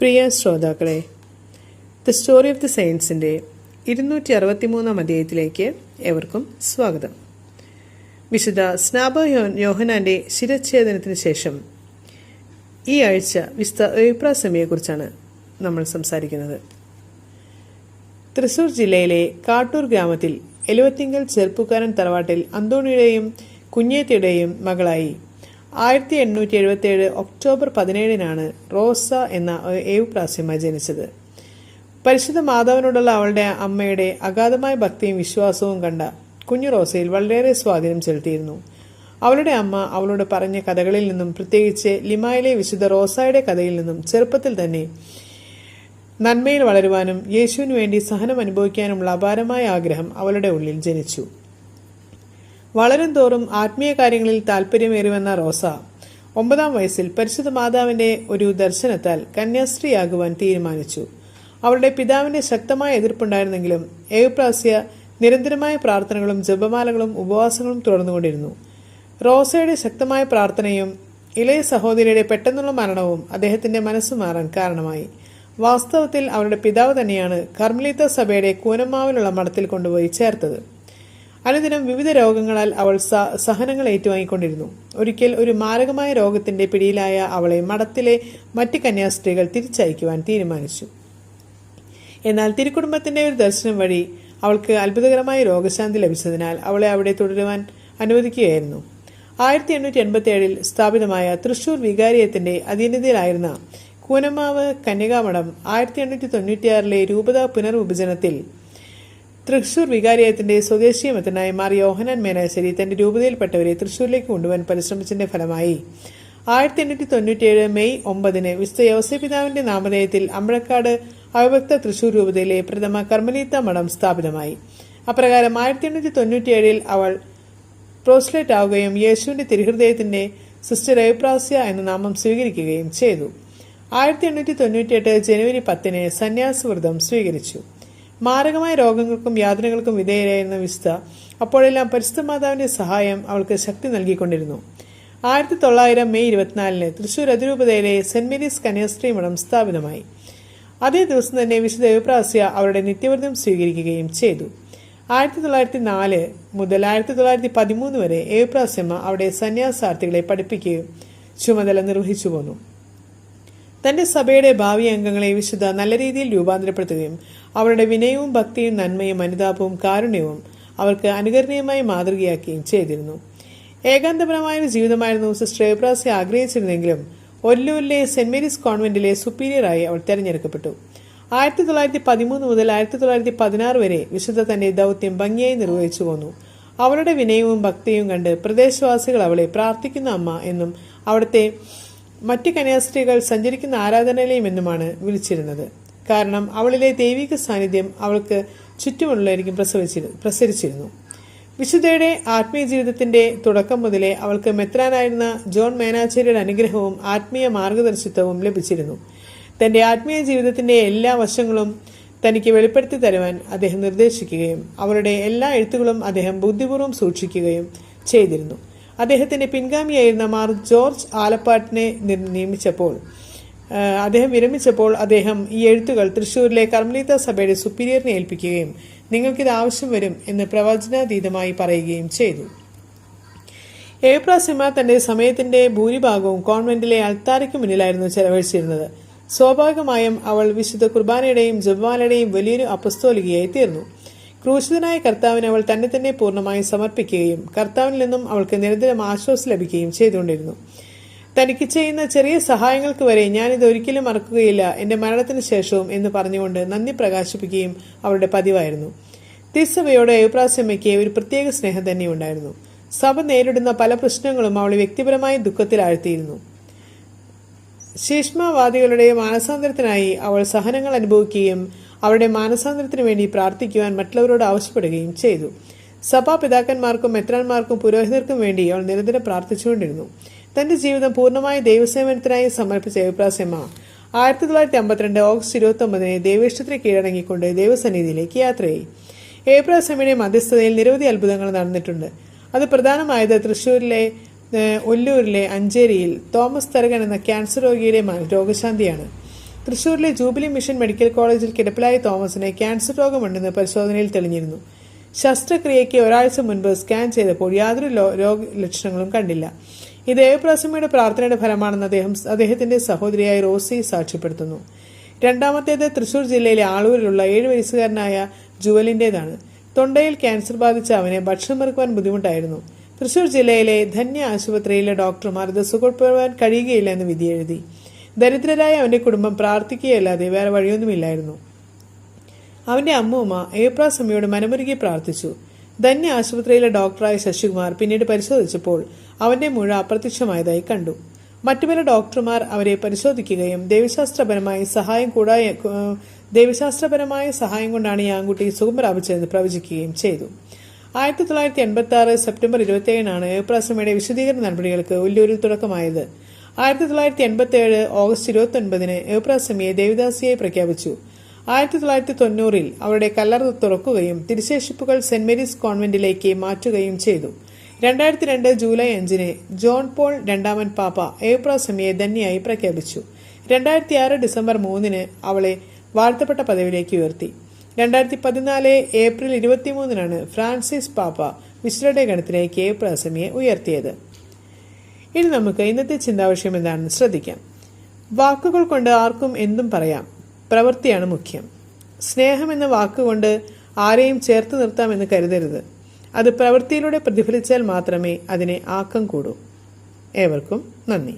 പ്രിയ ശ്രോതാക്കളെ, the story of the സയൻസിൻ്റെ 263 അധ്യായത്തിലേക്ക് ഏവർക്കും സ്വാഗതം. വിശുദ്ധ സ്നാപക യോഹന്നാൻ്റെ ശിരച്ഛേദനത്തിന് ശേഷം ഈ ആഴ്ച വിശുദ്ധ എപ്രാസമിയെക്കുറിച്ചാണ് നമ്മൾ സംസാരിക്കുന്നത്. തൃശൂർ ജില്ലയിലെ കാട്ടൂർ ഗ്രാമത്തിൽ എലുവത്തിങ്കൽ ചെറുപ്പുകാരൻ തറവാട്ടിൽ അന്തോണിയുടെയും കുഞ്ഞേത്തിയുടെയും മകളായി 1877 ഒക്ടോബർ 17 റോസ എന്ന എവുപ്രാസ്യമ്മ ജനിച്ചത്. പരിശുദ്ധ മാതാവിനോടുള്ള അവളുടെ അമ്മയുടെ അഗാധമായ ഭക്തിയും വിശ്വാസവും കണ്ട കുഞ്ഞു റോസയിൽ വളരെയേറെ സ്വാധീനം ചെലുത്തിയിരുന്നു. അവളുടെ അമ്മ അവളോട് പറഞ്ഞ കഥകളിൽ നിന്നും, പ്രത്യേകിച്ച് ലിമായിലെ വിശുദ്ധ റോസായുടെ കഥയിൽ നിന്നും ചെറുപ്പത്തിൽ തന്നെ നന്മയിൽ വളരുവാനും യേശുവിനു വേണ്ടി സഹനം അനുഭവിക്കാനുമുള്ള അപാരമായ ആഗ്രഹം അവളുടെ ഉള്ളിൽ ജനിച്ചു. വളരും തോറും ആത്മീയ കാര്യങ്ങളിൽ താല്പര്യമേറിവന്ന റോസ 9-ാം വയസ്സിൽ പരിശുദ്ധ മാതാവിന്റെ ഒരു ദർശനത്താൽ കന്യാസ്ത്രീയാകുവാൻ തീരുമാനിച്ചു. അവളുടെ പിതാവിന്റെ ശക്തമായ എതിർപ്പുണ്ടായിരുന്നെങ്കിലും എവുപ്രാസ്യ നിരന്തരമായ പ്രാർത്ഥനകളും ജപമാലകളും ഉപവാസങ്ങളും തുടർന്നുകൊണ്ടിരുന്നു. റോസയുടെ ശക്തമായ പ്രാർത്ഥനയും ഇളയ സഹോദരിയുടെ പെട്ടെന്നുള്ള മരണവും അദ്ദേഹത്തിന്റെ മനസ്സ് മാറാൻ കാരണമായി. വാസ്തവത്തിൽ അവരുടെ പിതാവ് തന്നെയാണ് കർമ്മലീത്ത സഭയുടെ കൂനമ്മാവിലുള്ള മഠത്തിൽ കൊണ്ടുപോയി ചേർത്തത്. അനുദിനം വിവിധ രോഗങ്ങളാൽ അവൾ സഹനങ്ങൾ ഏറ്റുവാങ്ങിക്കൊണ്ടിരുന്നു. ഒരിക്കൽ ഒരു മാരകമായ രോഗത്തിന്റെ പിടിയിലായ അവളെ മഠത്തിലെ മറ്റ് കന്യാസ്ത്രീകൾ തിരിച്ചയക്കുവാൻ തീരുമാനിച്ചു. എന്നാൽ തിരുക്കുടുംബത്തിന്റെ ഒരു ദർശനം വഴി അവൾക്ക് അത്ഭുതകരമായ രോഗശാന്തി ലഭിച്ചതിനാൽ അവളെ അവിടെ തുടരുവാൻ അനുവദിക്കുകയായിരുന്നു. 1887 സ്ഥാപിതമായ തൃശൂർ വികാരിയത്തിന്റെ അധീനതയിലായിരുന്ന കൂനമ്മാവ് കന്യകാമഠം 1896 രൂപത പുനർവിഭജനത്തിൽ തൃശൂർ വികാരിയത്തിന്റെ സ്വദേശീയമത്തനായ മാർ യോഹന്നാൻ മേനാശ്ശേരി തന്റെ രൂപതയിൽപ്പെട്ടവരെ തൃശൂരിലേക്ക് കൊണ്ടുപോകാൻ പരിശ്രമിച്ചതിന്റെ ഫലമായി 1897 മെയ് 9 വിശുദ്ധ യോസേപിതാവിന്റെ നാമധേയത്തിൽ അമ്പഴക്കാട് അവിഭക്ത തൃശൂർ രൂപതയിലെ പ്രഥമ കർമ്മലീത്ത മഠം സ്ഥാപിതമായി. അപ്രകാരം 1897 അവൾ പ്രോസ്ലേറ്റ് ആവുകയും യേശുവിന്റെ തിരുഹൃദയത്തിന്റെ സിസ്റ്റർ എവുപ്രാസ്യ എന്ന നാമം സ്വീകരിക്കുകയും ചെയ്തു. 1898 ജനുവരി 10 സന്യാസവ്രതം സ്വീകരിച്ചു. മാരകമായ രോഗങ്ങൾക്കും യാതനകൾക്കും വിധേയരായിരുന്ന വിശുദ്ധ അപ്പോഴെല്ലാം പരിശുദ്ധ മാതാവിന്റെ സഹായം അവൾക്ക് ശക്തി നൽകിക്കൊണ്ടിരുന്നു. 1900 മെയ് 24 തൃശൂർ അതിരൂപതയിലെ സെന്റ് മേരീസ് കന്യാസ്ത്രീ മഠം സ്ഥാപിതമായി. അതേ ദിവസം തന്നെ വിശുദ്ധ എവുപ്രാസ്യ അവരുടെ നിത്യവ്രതം സ്വീകരിക്കുകയും ചെയ്തു. 1904 മുതൽ 1913 വരെ എവുപ്രാസ്യമ്മ അവിടെ സന്യാസാർത്ഥികളെ പഠിപ്പിക്കുകയും ചുമതല നിർവഹിച്ചു പോന്നു. തന്റെ സഭയുടെ ഭാവി അംഗങ്ങളെ വിശുദ്ധ നല്ല രീതിയിൽ രൂപാന്തരപ്പെടുത്തുകയും അവരുടെ വിനയവും ഭക്തിയും നന്മയും അനുതാപവും കാരുണ്യവും അവർക്ക് അനുകരണീയമായി മാതൃകയാക്കുകയും ചെയ്തിരുന്നു. ഏകാന്തപരമായൊരു ജീവിതമായിരുന്നു സിസ്റ്റർ എവുപ്രാസ്യ ആഗ്രഹിച്ചിരുന്നെങ്കിലും ഒല്ലൂരിലെ സെന്റ് മേരീസ് കോൺവെന്റിലെ സുപ്പീരിയറായി അവൾ തെരഞ്ഞെടുക്കപ്പെട്ടു. 1913 മുതൽ 1916 വരെ വിശുദ്ധ തന്റെ ദൗത്യം ഭംഗിയായി നിർവഹിച്ചു പോന്നു. അവളുടെ വിനയവും ഭക്തിയും കണ്ട് പ്രദേശവാസികൾ അവളെ പ്രാർത്ഥിക്കുന്ന അമ്മ എന്നും അവിടുത്തെ മറ്റ് കന്യാസ്ത്രീകൾ സഞ്ചരിക്കുന്ന ആരാധനാലയം എന്നുമാണ് വിളിച്ചിരുന്നത്. കാരണം അവളിലെ ദൈവിക സാന്നിധ്യം അവൾക്ക് ചുറ്റുമുള്ളവരിക്കും പ്രസരിച്ചിരുന്നു. വിശുദ്ധയുടെ ആത്മീയ ജീവിതത്തിന്റെ തുടക്കം മുതലേ അവൾക്ക് മെത്രാനായിരുന്ന ജോൺ മേനാശ്ശേരിയുടെ അനുഗ്രഹവും ആത്മീയ മാർഗദർശിത്വവും ലഭിച്ചിരുന്നു. തന്റെ ആത്മീയ ജീവിതത്തിന്റെ എല്ലാ വശങ്ങളും തനിക്ക് വെളിപ്പെടുത്തി തരുവാൻ അദ്ദേഹം നിർദ്ദേശിക്കുകയും അവരുടെ എല്ലാ എഴുത്തുകളും അദ്ദേഹം ബുദ്ധിപൂർവ്വം സൂക്ഷിക്കുകയും ചെയ്തിരുന്നു. അദ്ദേഹത്തിന്റെ പിൻഗാമിയായിരുന്ന മാർ ജോർജ് ആലപ്പാട്ടിനെ അദ്ദേഹം വിരമിച്ചപ്പോൾ അദ്ദേഹം ഈ എഴുത്തുകൾ തൃശൂരിലെ കർമ്മലീത്ത സഭയുടെ സുപ്പീരിയറിനെ ഏൽപ്പിക്കുകയും നിങ്ങൾക്കിത് ആവശ്യം വരും എന്ന് പ്രവചനാതീതമായി പറയുകയും ചെയ്തു. എവുപ്രാസ്യമ്മ തന്റെ സമയത്തിന്റെ ഭൂരിഭാഗവും കോൺവെന്റിലെ അൾത്താരയ്ക്ക് മുന്നിലായിരുന്നു ചെലവഴിച്ചിരുന്നത്. സ്വാഭാവികമായും അവൾ വിശുദ്ധ കുർബാനയുടെയും ജപമാലയുടെയും വലിയൊരു അപ്പസ്തോലികയായി തീർന്നു. ക്രൂശിതനായ കർത്താവിന് അവൾ തന്നെ പൂർണ്ണമായും സമർപ്പിക്കുകയും കർത്താവിൽ നിന്നും അവൾക്ക് നിരന്തരം ആശ്വാസം ലഭിക്കുകയും ചെയ്തുകൊണ്ടിരുന്നു. തനിക്ക് ചെയ്യുന്ന ചെറിയ സഹായങ്ങൾക്ക് വരെ ഞാനിത് ഒരിക്കലും മറക്കുകയില്ല, എന്റെ മരണത്തിന് ശേഷവും എന്ന് പറഞ്ഞുകൊണ്ട് നന്ദി പ്രകാശിപ്പിക്കുകയും അവളുടെ പതിവായിരുന്നു. തിരുസഭയോട് എവുപ്രാസ്യമ്മയ്ക്ക് ഒരു പ്രത്യേക സ്നേഹം തന്നെ ഉണ്ടായിരുന്നു. സഭ നേരിടുന്ന പല പ്രശ്നങ്ങളും അവളെ വ്യക്തിപരമായ ദുഃഖത്തിൽ ആഴ്ത്തിയിരുന്നു. ശീഷ്മവാദികളുടെ മാനസാന്തരത്തിനായി അവൾ സഹനങ്ങൾ അനുഭവിക്കുകയും അവരുടെ മാനസാന്തരത്തിന് വേണ്ടി പ്രാർത്ഥിക്കുവാൻ മറ്റുള്ളവരോട് ആവശ്യപ്പെടുകയും ചെയ്തു. സഭാ പിതാക്കന്മാർക്കും മെത്രാന്മാർക്കും പുരോഹിതർക്കും വേണ്ടി അവൾ നിരന്തരം പ്രാർത്ഥിച്ചുകൊണ്ടിരുന്നു. തന്റെ ജീവിതം പൂർണ്ണമായ ദൈവസേവനത്തിനായി സമർപ്പിച്ച എവുപ്രാസ്യമ്മ 1952 ഓഗസ്റ്റ് 29 ദൈവേഷ്ടത്തിന് കീഴടങ്ങിക്കൊണ്ട് ദൈവസന്നിധിയിലേക്ക് യാത്രയായി. എവുപ്രാസ്യമ്മയുടെ മധ്യസ്ഥതയിൽ നിരവധി അത്ഭുതങ്ങൾ നടന്നിട്ടുണ്ട്. അത് പ്രധാനമായത് തൃശൂരിലെ ഒല്ലൂരിലെ അഞ്ചേരിയിൽ തോമസ് തരകൻ എന്ന ക്യാൻസർ രോഗിയുടെ രോഗശാന്തിയാണ്. തൃശൂരിലെ ജൂബിലി മിഷൻ മെഡിക്കൽ കോളേജിൽ കിടപ്പിലായ തോമസിന് ക്യാൻസർ രോഗമുണ്ടെന്ന് പരിശോധനയിൽ തെളിഞ്ഞിരുന്നു. ശസ്ത്രക്രിയയ്ക്ക് ഒരാഴ്ച മുൻപ് സ്കാൻ ചെയ്തപ്പോൾ യാതൊരു രോഗലക്ഷണങ്ങളും കണ്ടില്ല. ഇത് ദേവപ്രസമ്മയുടെ പ്രാർത്ഥനയുടെ ഫലമാണെന്ന് അദ്ദേഹത്തിന്റെ സഹോദരിയായ റോസി സാക്ഷ്യപ്പെടുത്തുന്നു. രണ്ടാമത്തേത് തൃശൂർ ജില്ലയിലെ ആളൂരിലുള്ള 7 വയസ്സുകാരനായ ജുവലിന്റേതാണ്. തൊണ്ടയിൽ ക്യാൻസർ ബാധിച്ച അവനെ ഭക്ഷണം ഇറക്കുവാൻ ബുദ്ധിമുട്ടായിരുന്നു. തൃശൂർ ജില്ലയിലെ ധന്യ ആശുപത്രിയിലെ ഡോക്ടർമാർ ഇത് സുഖപ്പെടുവാൻ കഴിയുകയില്ല എന്ന് വിധിയെഴുതി. ദരിദ്രരായ അവന്റെ കുടുംബം പ്രാർത്ഥിക്കുകയല്ലാതെ വേറെ വഴിയൊന്നുമില്ലായിരുന്നു. അവന്റെ അമ്മൂമ്മ ഏപ്രാസമ്മയോട് മനമുരുകി പ്രാർത്ഥിച്ചു. ധന്യ ആശുപത്രിയിലെ ഡോക്ടറായ ശശികുമാർ പിന്നീട് പരിശോധിച്ചപ്പോൾ അവന്റെ മുഴ അപ്രത്യക്ഷമായതായി കണ്ടു. മറ്റു പല ഡോക്ടർമാർ അവരെ പരിശോധിക്കുകയും ദൈവശാസ്ത്രപരമായ സഹായം കൊണ്ടാണ് ഈ ആൺകുട്ടി സുഖം പ്രാപിച്ചതെന്ന് പ്രവചിക്കുകയും ചെയ്തു. 1986 സെപ്റ്റംബർ 27 ഏപ്രാസമ്മയുടെ വിശദീകരണ നടപടികൾക്ക് ഉല്ലൂരിൽ തുടക്കമായത്. 1987 ഓഗസ്റ്റ് 29 ഏപ്രാസമ്മയെ ദേവദാസിയായി പ്രഖ്യാപിച്ചു. 1990 അവരുടെ കല്ലറ തുറക്കുകയും തിരുശേഷിപ്പുകൾ സെന്റ് മേരീസ് കോൺവെന്റിലേക്ക് മാറ്റുകയും ചെയ്തു. 2002 ജൂലൈ 5 ജോൺ പോൾ രണ്ടാമൻ പാപ്പ ഏപ്രാസമ്മയെ ധന്യയായി പ്രഖ്യാപിച്ചു. 2006 ഡിസംബർ 3 അവളെ വാഴ്ത്തപ്പെട്ട പദവിയിലേക്ക് ഉയർത്തി. 2014 ഏപ്രിൽ 23 ഫ്രാൻസിസ് പാപ്പ വിശുദ്ധരുടെ ഗണത്തിലേക്ക് ഏപ്രാസമ്മയെ ഉയർത്തിയത്. ഇനി നമുക്ക് ഇന്നത്തെ ചിന്താവിഷയം എന്താണെന്ന് ശ്രദ്ധിക്കാം. വാക്കുകൾ കൊണ്ട് ആർക്കും എന്തും പറയാം, പ്രവൃത്തിയാണ് മുഖ്യം. സ്നേഹം എന്ന വാക്കുകൊണ്ട് ആരെയും ചേർത്ത് നിർത്താമെന്ന് കരുതരുത്. അത് പ്രവൃത്തിയിലൂടെ പ്രതിഫലിച്ചാൽ മാത്രമേ അതിനെ ആക്കം കൂടൂ. ഏവർക്കും നന്ദി.